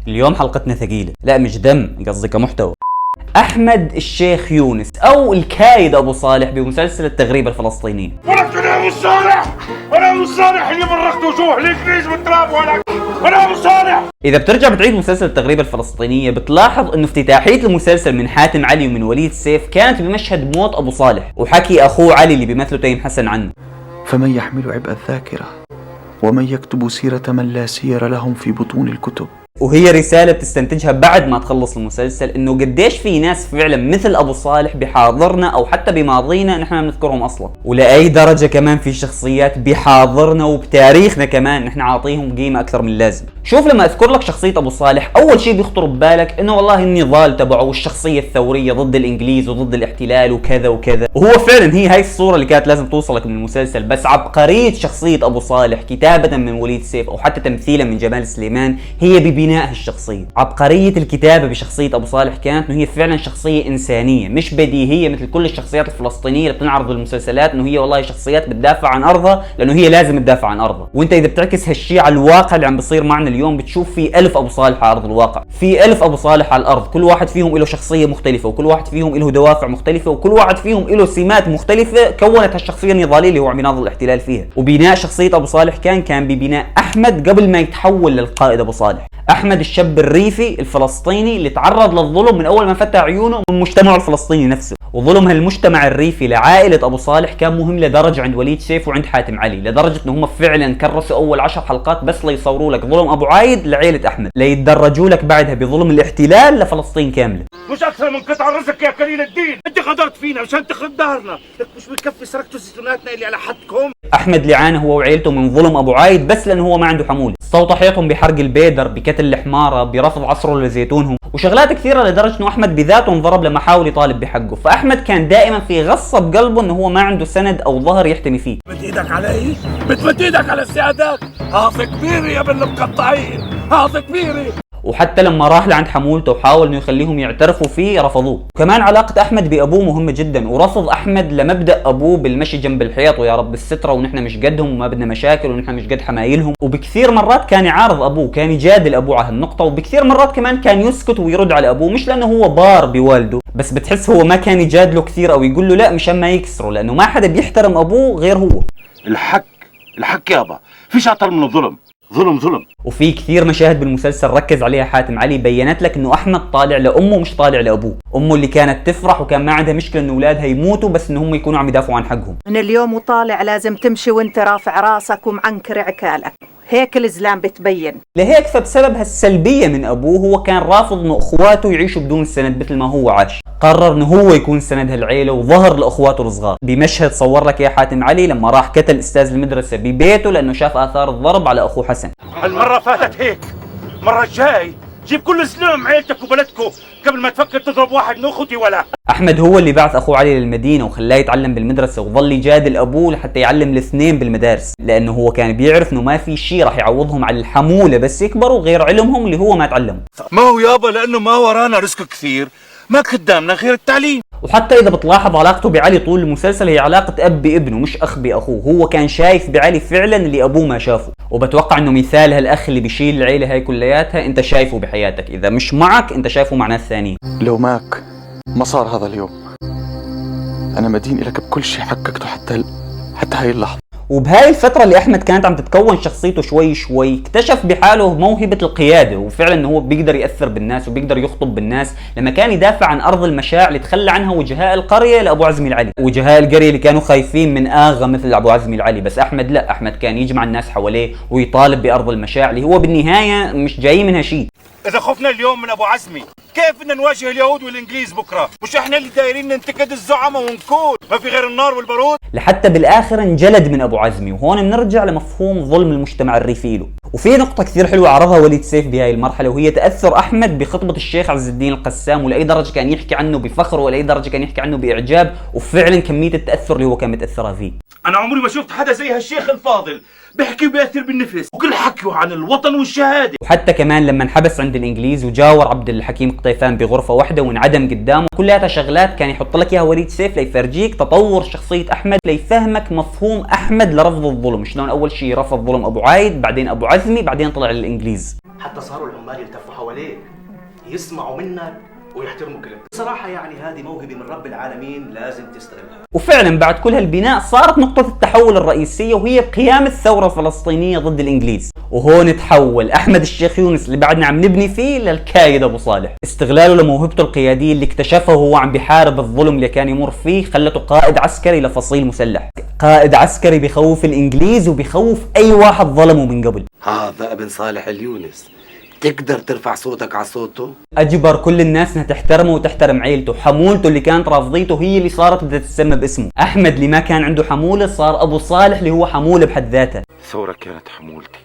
اليوم حلقتنا ثقيلة، لا مش دم، قصدي كمحتوى. أحمد الشيخ يونس أو الكايد أبو صالح بمسلسل التغريبة الفلسطينية. ولك أنا أبو صالح، أنا أبو صالح اللي فرغت وجوه الإنجليز والتراب، ولك أنا أبو صالح. إذا بترجع بتعيد مسلسل التغريبة الفلسطينية بتلاحظ إنه افتتاحية المسلسل من حاتم علي ومن وليد سيف كانت بمشهد موت أبو صالح وحكي أخوه علي اللي بيمثله تيم حسن عنه. فمن يحمل عبء الذاكرة ومن يكتب سيرة من لا سير لهم في بطون الكتب. وهي رسالة بتستنتجها بعد ما تخلص المسلسل انه قديش في ناس فعلا مثل ابو صالح بحاضرنا او حتى بماضينا نحن ما بنذكرهم اصلا، ولاي درجة كمان في شخصيات بحاضرنا وبتاريخنا كمان نحن عاطيهم قيمة اكثر من اللازم. شوف لما اذكر لك شخصية ابو صالح اول شيء بيخطر ببالك انه والله النضال تبعه والشخصية الثورية ضد الانجليز وضد الاحتلال وكذا وكذا، وهو فعلا هي الصورة اللي كانت لازم توصلك من المسلسل. بس عبقرية شخصية ابو صالح كتابة من وليد سيف او حتى تمثيلا من جمال سليمان هي ببناء الشخصية. عبقرية الكتابة بشخصية ابو صالح كانت انه هي فعلا شخصية انسانية مش بديهية مثل كل الشخصيات الفلسطينية اللي بتنعرض بالمسلسلات انه هي والله شخصيات بتدافع عن ارضها لانه هي لازم تدافع عن ارضها. وانت اذا بتعكس هالشيء على الواقع اللي عم بيصير معنا اليوم بتشوف في 1000 ابو صالح على ارض الواقع، في 1000 ابو صالح على الارض، كل واحد فيهم له شخصية مختلفة وكل واحد فيهم له دوافع مختلفة وكل واحد فيهم له سمات مختلفة كونت هالشخصية النضالية اللي هو عم يناضل الاحتلال فيها. وبناء شخصية ابو صالح كان ببناء احمد قبل ما يتحول للقائد ابو صالح. احمد الشاب الريفي الفلسطيني اللي تعرض للظلم من اول ما فتح عيونه من مجتمعه الفلسطيني نفسه، وظلم هالمجتمع الريفي لعائلة ابو صالح كان مهم لدرجة عند وليد سيف وعند حاتم علي، لدرجة انه هم فعلا كرسوا اول 10 حلقات بس ليصوروا لك ظلم ابو عايد لعائلة احمد، ليتدرجوا لك بعدها بظلم الاحتلال لفلسطين كاملة. مش أكثر من قطع رزق يا كليل الدين، أنت غدرت فينا مشان تخرب دارنا، لك مش بكفي سرقتوا زيتوناتنا اللي على حدكم. احمد اللي عانى هو وعيلته من ظلم ابو عايد بس لانه هو ما عنده حمولة، استوطحيتهم بحرق البيدر، بقتل الحمارة، برفض عصره لزيتونهم وشغلات كثيرة، لدرجة انه احمد بذاته انضرب لما حاول يطالب بحقه. فاحمد كان دائما في غصة بقلبه انه هو ما عنده سند او ظهر يحتمي فيه. بتمد ايدك علي؟ بتمد ايدك على السيادات؟ هاص كبيري يا ابن المقطعين، هاص كبيري. وحتى لما راح لعند حمولته وحاول انه يخليهم يعترفوا فيه رفضوه. وكمان علاقة احمد بابوه مهمة جدا، ورفض احمد لمبدأ ابوه بالمشي جنب الحيط ويا رب السترة ونحن مش قدهم وما بدنا مشاكل ونحن مش قد حمايلهم. وبكثير مرات كان يعارض ابوه، كان يجادل ابوه على هالنقطة، وبكثير مرات كمان كان يسكت ويرد على ابوه، مش لانه هو بار بوالده بس بتحس هو ما كان يجادله كثير او يقول له لا مشان ما يكسره، لانه ما حدا بيحترم ابوه غير هو. الحق يابا، فيش اعطر من الظلم، ظلم. وفي كثير مشاهد بالمسلسل ركز عليها حاتم علي بينت لك انه احمد طالع لامه مش طالع لابوه، امه اللي كانت تفرح وكان ما عندها مشكله انه اولادها يموتوا بس ان هم يكونوا عم يدافعوا عن حقهم. من اليوم وطالع لازم تمشي وانت رافع راسك ومعنكر عكالك، هيك الإسلام بتبين. لهيك فبسبب هالسلبية من أبوه هو كان رافض إنه أخواته يعيشوا بدون سند مثل ما هو عاش، قرر إنه هو يكون سند هالعيلة وظهر لأخواته الصغار. بمشهد صور لك يا حاتم علي لما راح قتل أستاذ المدرسة ببيته لأنه شاف آثار الضرب على أخوه حسن. المرة فاتت هيك، المرة الجاي جيب كل سلام عيلتك وبلدكم قبل ما تفكر تضرب واحد من أخوتي. ولا أحمد هو اللي بعث أخوه علي للمدينة وخلاه يتعلم بالمدرسة وظل يجادل أبوه لحتى يعلم الاثنين بالمدارس، لأنه هو كان بيعرف إنه ما في شيء راح يعوضهم على الحمولة بس يكبروا غير علمهم اللي هو ما تعلموا. ما هو يابا لأنه ما ورانا رزق كثير، ما قدامنا غير التعليم. وحتى إذا بتلاحظ علاقته بعلي طول المسلسل هي علاقة أب بابنه مش أخ بأخوه، هو كان شايف بعلي فعلا اللي أبوه ما شافه. وبتوقع إنه مثال هالأخ اللي بيشيل العيلة هاي كلياتها أنت شايفه بحياتك، إذا مش معك أنت شايفه مع ناس ثانيين. لو ماك ما صار هذا اليوم، أنا مدين لك بكل شيء حققته حتى هاي اللحظة. وبهاي الفترة اللي أحمد كانت عم تتكون شخصيته شوي شوي اكتشف بحاله موهبة القيادة، وفعلا إنه هو بيقدر يأثر بالناس وبيقدر يخطب بالناس، لما كان يدافع عن أرض المشاع اللي تخلى عنها وجهاء القرية لأبو عزمي العلي، وجهاء القرية اللي كانوا خايفين من آغا مثل أبو عزمي العلي. بس أحمد لا، أحمد كان يجمع الناس حواليه ويطالب بأرض المشاع اللي هو بالنهاية مش جاي منها شيء. إذا خفنا اليوم من أبو عزمي كيف بدنا نواجه اليهود والإنجليز بكرة؟ مش إحنا اللي دايرين ننتقد الزعماء ونكون ما في غير النار والبارود؟ لحتى بالآخر انجلد من أبو عزمي، وهون بنرجع لمفهوم ظلم المجتمع الريفي له. وفي نقطة كثير حلوة عرضها وليد سيف بهاي المرحلة، وهي تأثر أحمد بخطبة الشيخ عز الدين القسام، ولأي درجة كان يحكي عنه بفخر ولأي درجة كان يحكي عنه بإعجاب، وفعلا كمية التأثر اللي هو كان متأثرها فيه. أنا عمري ما شفت حدا زي هالشيخ الفاضل، بيحكي بيأثر بالنفس، وكل حكيه عن الوطن والشهادة. وحتى كمان لما انحبس عند الانجليز وجاور عبد الحكيم قطيفان بغرفة واحدة وانعدم قدامه، كلها شغلات كان يحط لك اياها وليد سيف ليفرجيك تطور شخصية احمد، ليفهمك مفهوم احمد لرفض الظلم، شلون اول شيء رفض ظلم ابو عايد، بعدين ابو عزمي، بعدين طلع للانجليز. حتى صاروا العمال يلتفوا حواليك يسمعوا منك ويحترموا كلمتك. بصراحة يعني هذه موهبة من رب العالمين لازم تستغلها. وفعلا بعد كل هالبناء صارت نقطة التحول الرئيسية وهي قيام الثورة الفلسطينية ضد الإنجليز، وهون تحول أحمد الشيخ يونس اللي بعدنا عم نبني فيه للكايد أبو صالح. استغلاله لموهبته القيادية اللي اكتشفها وهو عم بيحارب الظلم اللي كان يمر فيه خلته قائد عسكري لفصيل مسلح، قائد عسكري بيخوف الإنجليز وبيخوف أي واحد ظلمه من قبل. هذا ابن صالح اليونس، تقدر ترفع صوتك على صوته؟ اجبر كل الناس انها تحترمه وتحترم عيلته، حمولته اللي كانت رافضيته هي اللي صارت بدها تتسمى باسمه، احمد اللي ما كان عنده حموله صار ابو صالح اللي هو حموله بحد ذاته. الثورة كانت حمولتي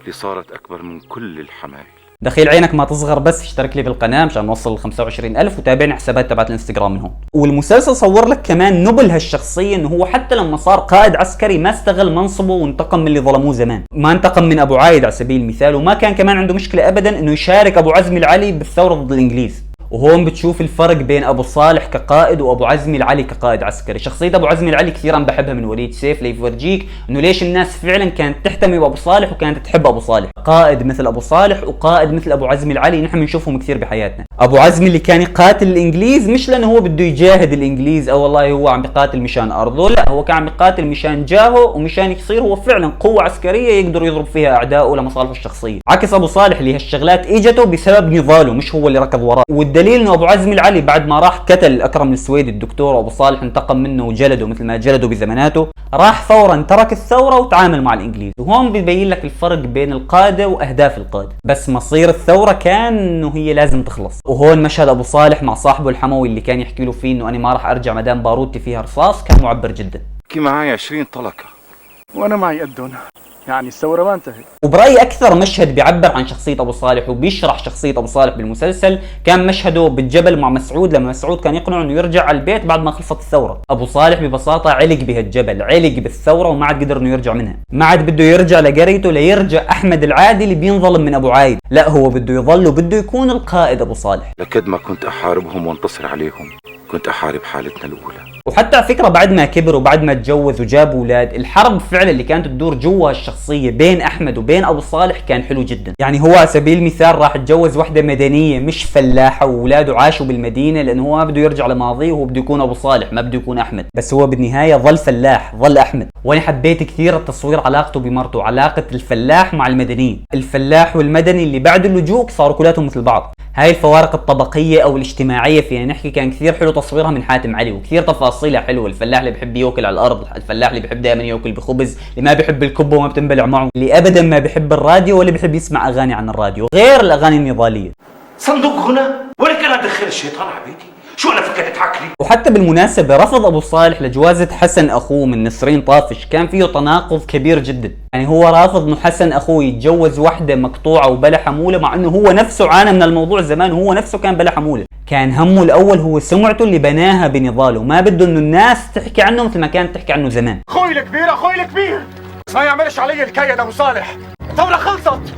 اللي صارت اكبر من كل الحمايل. دخيل عينك ما تصغر، بس اشترك لي بالقناه مشان نوصل ل 25,000 وتابعني حسابات تبعت الانستغرام من هون. والمسلسل صور لك كمان نبل هالشخصيه، انه هو حتى لما صار قائد عسكري ما استغل منصبه وانتقم من اللي ظلموه زمان، ما انتقم من ابو عايد على سبيل المثال، وما كان كمان عنده مشكله ابدا انه يشارك ابو عزمي العلي بالثوره ضد الانجليز. وهون بتشوف الفرق بين ابو صالح كقائد وابو عزمي العلي كقائد عسكري. شخصيه ابو عزمي العلي كثير عم بحبها من وليد سيف ليفرجيك انه ليش الناس فعلا كانت تهتم بابو صالح وكانت تحب ابو صالح. قائد مثل ابو صالح وقائد مثل ابو عزمي العلي نحن بنشوفهم كثير بحياتنا. ابو عزمي اللي كان يقاتل الانجليز مش لانه هو بده يجاهد الانجليز او والله هو عم بيقاتل مشان ارضه، لا هو كان عم يقاتل مشان جاهه ومشان يصير هو فعلا قوه عسكريه يقدر يضرب فيها اعدائه لمصالحه الشخصيه. عكس ابو صالح اللي هالشغلات اجته بسبب نضاله، مش هو اللي ركض وراه. والدليل انه ابو عزمي العلي بعد ما راح قتل اكرم السويدي الدكتور وابو صالح انتقم منه وجلده مثل ما جلده بزماناته، راح فورا ترك الثوره وتعامل مع الانجليز. وهون بيبين لك الفرق بين القاده واهداف القاده، بس مصير الثوره كان انه هي لازم تخلص. وهون مشهد ابو صالح مع صاحبه الحموي اللي كان يحكي له فيه انه انا ما راح ارجع ما دام باروتي فيها رصاص كان معبر جدا. كي معي 20 طلقه وانا معي قدهم، يعني الثوره ما انتهت. وبرايي اكثر مشهد بيعبر عن شخصيه ابو صالح وبيشرح شخصيه ابو صالح بالمسلسل كان مشهده بالجبل مع مسعود، لما مسعود كان يقنعه انه يرجع على البيت بعد ما خلصت الثوره. ابو صالح ببساطه علق بهالجبل، علق بالثوره وما عاد قدر انه يرجع منها، ما عاد بده يرجع لقريته ليرجع احمد العادي اللي بينظلم من ابو عايد، لا هو بده يظل وبده يكون القائد ابو صالح. لقد ما كنت احاربهم وانتصر عليهم كنت احارب حالتنا الاولى. وحتى على فكره بعد ما كبر وبعد ما تجوز وجاب اولاد، الحرب فعلا اللي كانت تدور جوا الشخصيه بين احمد وبين ابو صالح كان حلو جدا. يعني هو على سبيل المثال راح تجوز وحده مدنيه مش فلاحه، واولاده عاشوا بالمدينه لانه هو ما بده يرجع لماضيه وهو بده يكون ابو صالح ما بده يكون احمد، بس هو بالنهايه ظل فلاح، ظل احمد. وانا حبيت كثير التصوير علاقته بمرته، علاقه الفلاح مع المدنيين، الفلاح والمدني اللي بعد اللجوء صاروا كلاتهم مثل بعض. هاي الفوارق الطبقيه او الاجتماعيه فينا نحكي كان كثير حلو تصويرها من حاتم علي، وكثير تفاصيلها حلوه. الفلاح اللي بيحب ياكل على الارض، الفلاح اللي بيحب دائما ياكل بخبز، اللي ما بيحب الكبه وما بتنبلع معه، اللي ابدا ما بيحب الراديو ولا بيحب يسمع اغاني عن الراديو غير الاغاني النضاليه. صندوق هنا ولك انا ادخل الشيطان على بيتي، شو انا فكرت تضحك لي؟ وحتى بالمناسبة رفض أبو صالح لجوازة حسن أخوه من نسرين طافش كان فيه تناقض كبير جدا. يعني هو رافض إنه حسن أخوه يتجوز وحدة مقطوعة وبلا حمولة، مع إنه هو نفسه عانى من الموضوع زمان وهو نفسه كان بلا حمولة. كان همه الأول هو سمعته اللي بناها بنضاله، ما بده إنه الناس تحكي عنه مثل ما كانت تحكي عنه زمان. اخوي الكبير اخوي الكبير، ما يعملش علي الكيد ابو صالح، الثوره خلصت.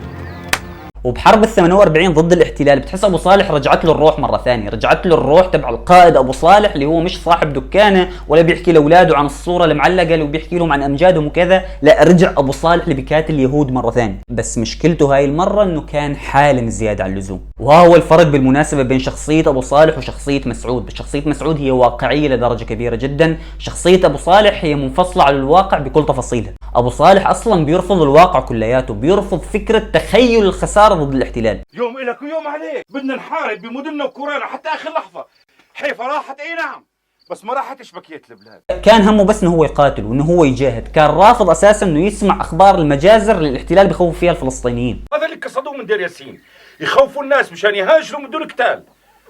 وبحرب ال 48 ضد الاحتلال بتحس ابو صالح رجعت له الروح مره ثانيه، رجعت له الروح تبع القائد ابو صالح اللي هو مش صاحب دكانه ولا بيحكي لاولاده عن الصوره المعلقه وبيحكي لهم عن امجادهم وكذا، لا رجع ابو صالح اللي بيقاتل اليهود مره ثانيه. بس مشكلته هاي المره انه كان حالم زياده عن اللزوم. وهو الفرق بالمناسبه بين شخصيه ابو صالح وشخصيه مسعود. شخصيه مسعود هي واقعيه لدرجه كبيره جدا، شخصيه ابو صالح هي منفصله عن الواقع بكل تفاصيلها. ابو صالح اصلا بيرفض الواقع كلياته، بيرفض فكره تخيل الخساره ضد الاحتلال. يوم إلك ويوم عليك، بدنا نحارب بمدننا وكورانا حتى اخر لحظه. حيفا راحت اي نعم، بس ما راحتش بقيه البلاد. كان همه بس انه هو يقاتل وانه هو يجاهد، كان رافض اساسا انه يسمع اخبار المجازر اللي الاحتلال بخوف فيها الفلسطينيين. هذا اللي قصدوه من دير ياسين، يخوفوا الناس مشان يهاجروا من دون قتال.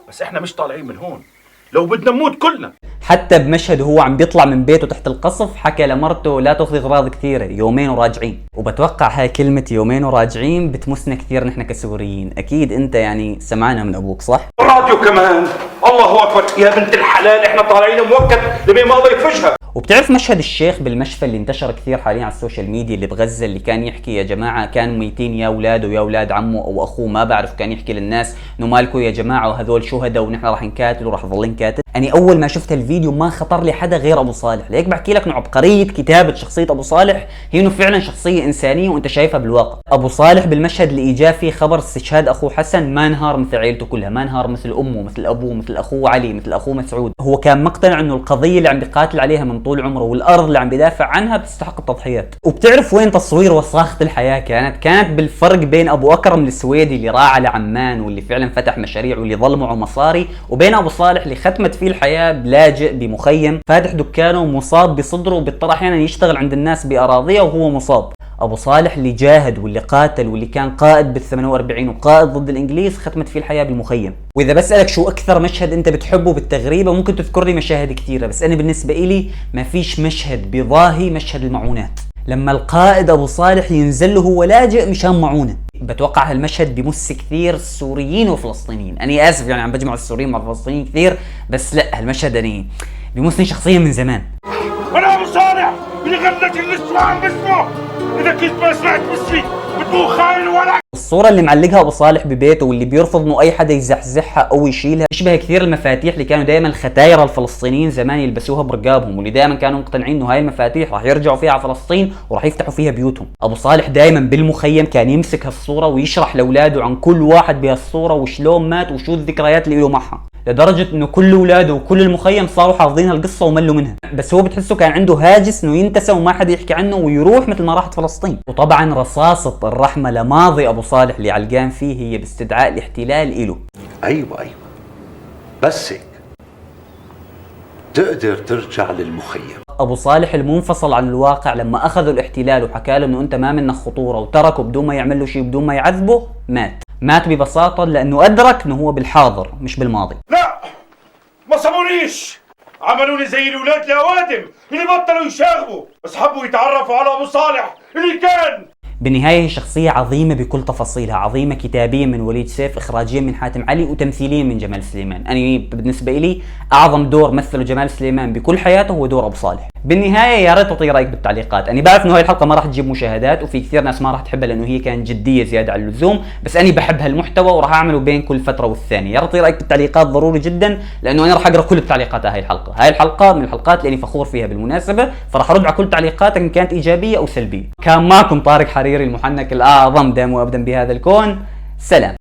بس احنا مش طالعين من هون، لو بدنا نموت كلنا. حتى بمشهد هو عم بيطلع من بيته تحت القصف حكى لمرته لا تاخذي اغراض كثيره، يومين وراجعين. وبتوقع هاي كلمه يومين وراجعين بتمسنا كثير نحن كسوريين، اكيد انت يعني سمعنا من ابوك صح؟ الراديو كمان، الله اكبر يا بنت الحلال، احنا طالعين مؤكد لمين ما الله يفجها. وبتعرف مشهد الشيخ بالمشفى اللي انتشر كثير حاليا على السوشيال ميديا اللي بغزة، اللي كان يحكي يا جماعة كانوا ميتين يا اولاده ويا اولاد عمه او اخوه ما بعرف، كان يحكي للناس انه مالكم يا جماعة وهذول شهداء ونحن راح نكاتل وراح نضل نكاتل. يعني اول ما شفت الفيديو ما خطر لي حدا غير ابو صالح، ليك بحكي لك انه عبقرية كتابة شخصية ابو صالح هي انه فعلا شخصية انسانية وانت شايفها بالواقع. ابو صالح بالمشهد اللي اجاه فيه خبر استشهاد اخوه حسن ما انهار مثل عيلته كلها، ما انهار مثل امه مثل ابوه مثل اخوه علي مثل اخوه مسعود. هو كان مقتنع انه القضية اللي عم بيقاتل عليها من طول عمره والارض اللي عم بيدافع عنها بتستحق التضحيات. وبتعرف وين تصوير وصاخة الحياة كانت بالفرق بين ابو اكرم السويدي اللي راح على عمان واللي فعلا فتح مشاريع واللي ظل معه مصاري، وبين ابو صالح اللي ختمت فيه الحياة بلاجئ بمخيم فاتح دكانه ومصاب بصدره وبيضطر احيانا يشتغل عند الناس باراضيه وهو مصاب. ابو صالح اللي جاهد واللي قاتل واللي كان قائد بال 48 وقائد ضد الانجليز ختمت فيه الحياه بالمخيم. واذا بسالك شو اكثر مشهد انت بتحبه بالتغريبه ممكن تذكر لي مشاهد كثيره، بس انا بالنسبه لي ما فيش مشهد بضاهي مشهد المعونات، لما القائد ابو صالح ينزل له هو لاجئ مشان معونه. بتوقع هالمشهد بمس كثير السوريين والفلسطينيين، انا اسف يعني عم بجمع السوريين مع الفلسطينيين كثير، بس لا هالمشهد اني بمسني شخصيا من زمان. انا ابو صالح اللي غنت النسوان باسمه، اذا كنت ما سمعت باسمي بتبو خاين ولا. الصورة اللي معلقها ابو صالح ببيته واللي بيرفض انه اي حدا يزحزحها او يشيلها بيشبه كثير المفاتيح اللي كانوا دائما الختاير الفلسطينيين زمان يلبسوها برقابهم، واللي دائما كانوا مقتنعين انه هاي المفاتيح راح يرجعوا فيها على فلسطين وراح يفتحوا فيها بيوتهم. ابو صالح دائما بالمخيم كان يمسك هالصورة ويشرح لاولاده عن كل واحد بهالصورة وشلون مات وشو الذكريات اللي له معها، لدرجة انه كل اولاده وكل المخيم صاروا حافظين هالقصة وملوا منها، بس هو بتحسه كان عنده هاجس انه ينتسى وما حدا يحكي عنه ويروح مثل ما راحت فلسطين. وطبعا رصاصة الرحمة لماضي ابو صالح اللي علقان فيه هي باستدعاء الاحتلال إله. ايوه بس هيك تقدر ترجع للمخيم. ابو صالح المنفصل عن الواقع لما اخذوا الاحتلال وحكى له انه انت ما منك خطورة وتركه بدون ما يعمل له شيء بدون ما يعذبه، مات ببساطة لانه ادرك انه هو بالحاضر مش بالماضي. لا ما صبونيش، عملوني زي الاولاد الاوادم اللي بطلوا يشاغبوا، بس حبوا يتعرفوا على ابو صالح اللي كان. بالنهاية هي شخصية عظيمة بكل تفاصيلها، عظيمة كتابيا من وليد سيف، إخراجيا من حاتم علي، وتمثيليا من جمال سليمان. أنا بالنسبة لي أعظم دور مثله جمال سليمان بكل حياته هو دور أبو صالح. بالنهاية يا ريت تعطي رأيك بالتعليقات، أنا بعرف إنه هاي الحلقة ما راح تجيب مشاهدات وفي كثير ناس ما راح تحبها لأنه هي كانت جدية زيادة عن اللزوم، بس أنا بحب هالمحتوى وراح أعمله بين كل فترة والثانية. يا ريت تعطي رأيك بالتعليقات ضروري جدا، لأنه أنا راح أقرأ كل التعليقات على هاي الحلقة من الحلقات اللي أنا فخور فيها بالمناسبة، فراح أرد على كل تعليقاتك إن كانت إيجابية أو سلبية. كان معكم طارق حريري المحنك الأعظم دائما وأبدا بهذا الكون. سلام.